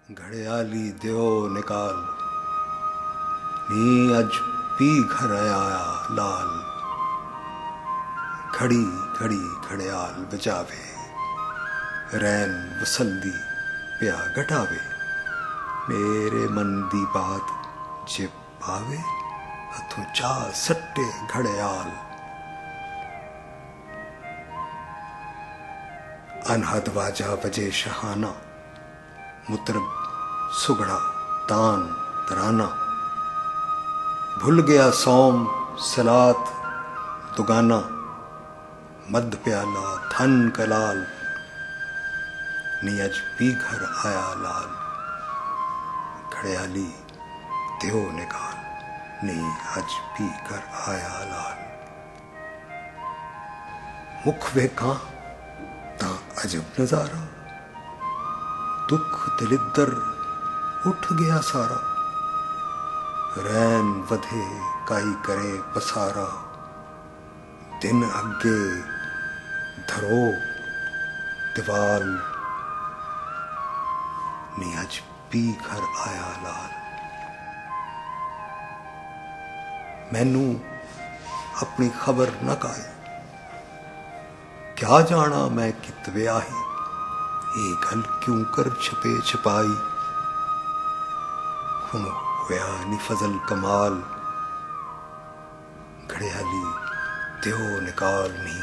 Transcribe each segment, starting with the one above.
घड़ियाली दियो निकाल नी अज पी घर आया लाल। घड़ी घड़ी घड़ियाल बजावे रैन वसलदी प्या घटावे। मेरे मन दी बात जे पावे हथों चा सट्टे घड़ियाल। अनहद वाजा बजे शहाना मुतरब सुगड़ा तान तराना। भूल गया सौम सलात दुगाना मद प्याला धन कलाल। नी अज पी घर आया लाल। घड़ियाली दियो निकाल नी अज पी घर आया लाल। मुख वेखा ता अजब नजारा दुख दिलिद्दर उठ गया सारा। रैन वधे काई करे पसारा दिन अगे धरो दीवाल। नी अज पी घर आया लाल। मैनू अपनी खबर न काई क्या जाना मैं कित व्याही। ये गल क्यों कर छपे छपाई हुन होया नी फजल कमाल। घड़ियाली दियो निकाल नी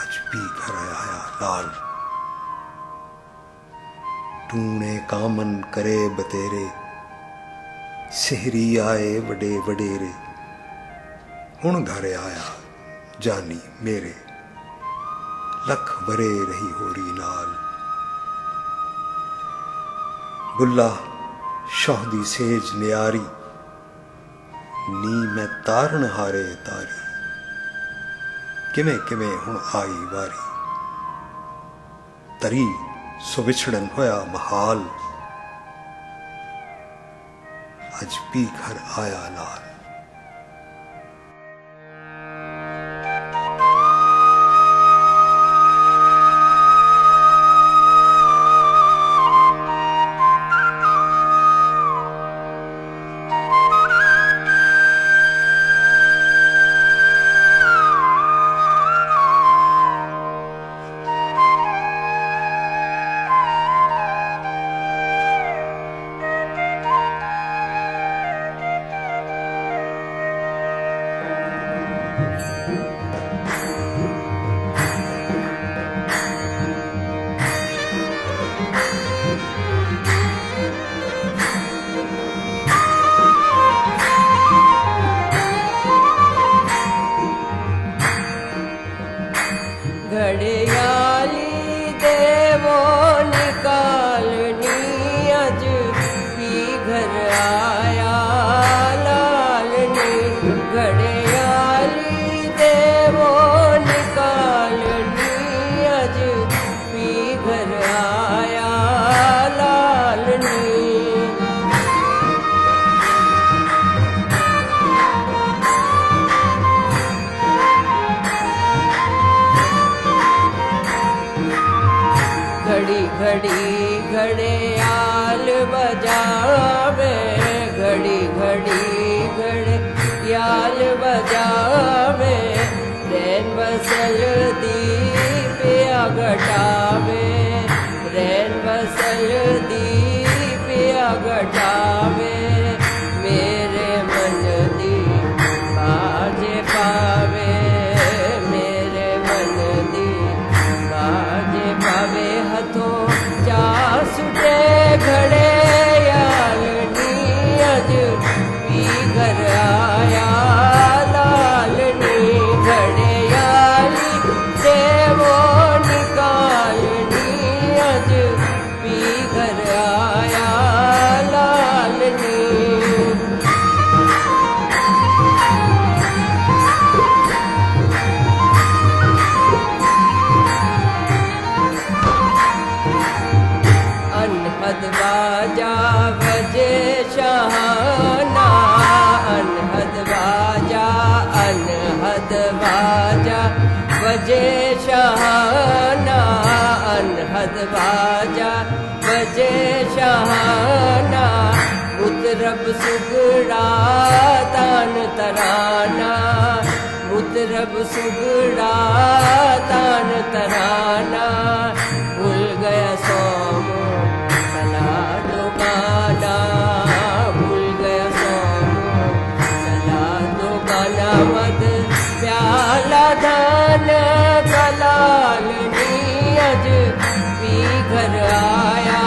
अज पी घर आया लाल। टूने कामन करे बतेरे सेहरी आए वडे वडेरे। हुन घर आया जानी मेरे लख बरे रही होरी नाल। बुल्ला शौहदी सेज न्यारी नी मैं तारण हारे तारी। किमें किमें हुण आई वारी तरी सो विछड़न होया महाल। अज पी घर आया लाल। घड़ियाली देवो निकाल नी अज पी घर आया लाल। नी घड़ियाली देवो निकाल नी अज पी घर आया लाल। नी घड़ी घड़ी घड़ियाल बजावे घड़ी घड़ी घड़ियाल बजावे। रैन वसल दी प्या घटावे रैन वसल दी प्या घटावे। मेरे मन दी बाजे पावे मेरे मन दी बाजे पावे। हथों चा सुटे घड़ियाल नी अज पी घर आया लाल। नी घड़ियाली देवो निकाल नी अज पी घर आया लाल। नी अनहद बाजा बजे शहाना अनहद बाजा बजे शहाना अनहद बाजा भजे शहाना मुतरब सुगड़ा तान तराना मुतरब सुगड़ा तान तराना भूल गया सोम सला दुकाना भूल गया सोम सला दुकाना मद प्याला धान कलाल नीयज पी घर आया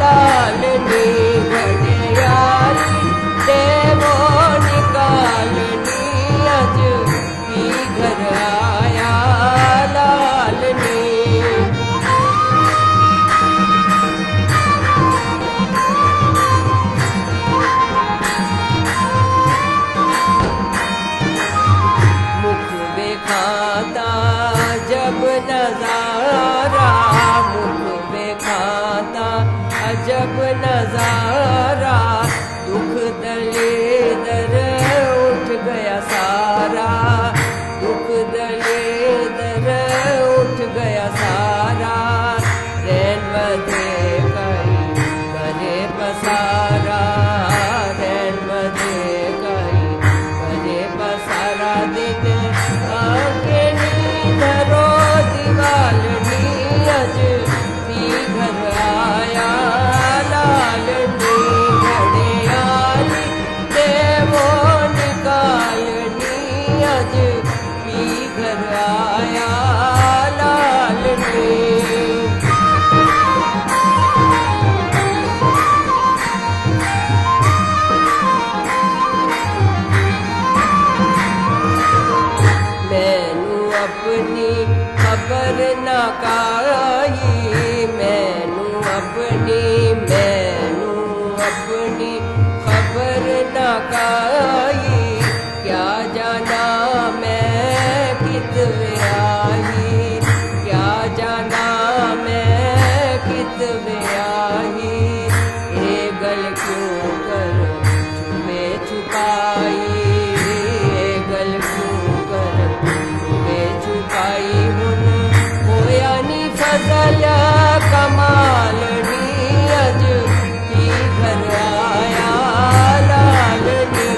लाल नी घड़ियाल देवो निकाल नीयज पी घर आया लाल नी मुख बेखाता जब नजारा मुख बेखाता अजब नजारा दुख दलेदर उठ गया सारा दुख दलेदर उठ गया सारा रैन बधे कई करे पसारा रैन बधे कई करे पसारा दिन आके नींदरो दीवाल नीयज पी घर आया लाल नी घड़ियाल देवो निकाल नीयज पी घर आया लाल नी मैनू अपनी खबर ना काई मैनू अपनी खबर ना काई क्या जाना मैं कित व्याही क्या जाना मैं कित व्याही ये गल क्यों कर छुपे छुपाई ये गल क्यों कर छुपे छुपाई हुन होया नी फजल कमाल नीयज पी घर आया लाल नी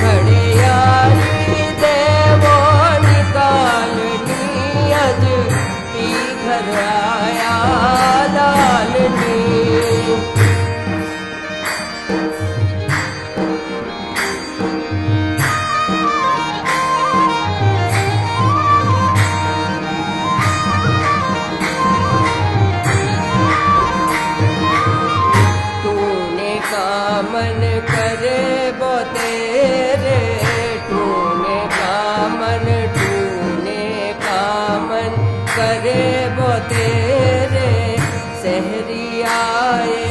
घड़ियाल देवो निकाल नीयज पी घर आया लाल नी तूने कामन करे बो तेरे तूने कामन करे बो तेरे सहरी आए